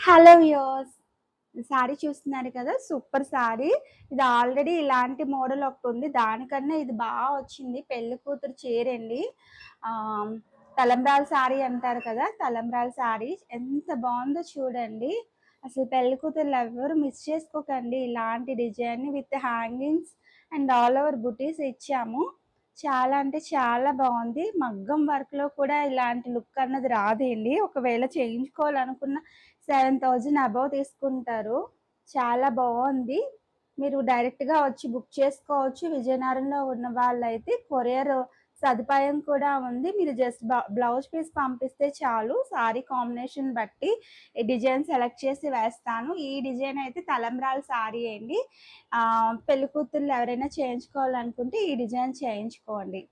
Hello viewers. Sorry చూస్తున్నారు కదా! Super sorry. ఇది ఆల్రెడీ ఇలాంటి మోడల్ ఒకటుంది. దానికన్నా ఇది వచ్చింది. పెళ్లి కూతురు చీరండి. ఆహ్, తలంబ్రాల సారీ అంటారు కదా! తలంబ్రాల సారీ ఎంత బావుందో చూడండి. అసలు పెళ్లి కూతుర్లు ఎవ్వరు మిస్ చేసుకోకండి. ఇలాంటి design with hangings and all over బుటీస్ ఇచ్చాము. చాలా అంటే చాలా బావుంది. మగ్గం వర్క్‌లో కూడా ఇలాంటి లుక్ అన్నది రాదండి. ఒకవేళ చేయించుకోవాలనుకున్న 7,000 అబోవ్ తీసుకుంటారు. చాలా బావుంది. మీరు డైరెక్ట్‌గా వచ్చి బుక్ చేసుకోవచ్చు. విజయనగరంలో ఉన్న వాళ్ళైతే కొరియర్ సదుపాయం కూడా ఉంది. మీరు జస్ట్ బ్లౌజ్ పీస్ పంపిస్తే చాలు. సారీ కాంబినేషన్ బట్టి ఈ డిజైన్ సెలెక్ట్ చేసి వేస్తాను. ఈ డిజైన్ అయితే తలంబ్రాల సారీ అండి. పెళ్లి కూతుర్లు ఎవరైనా చేయించుకోవాలనుకుంటే ఈ డిజైన్ చేయించుకోండి.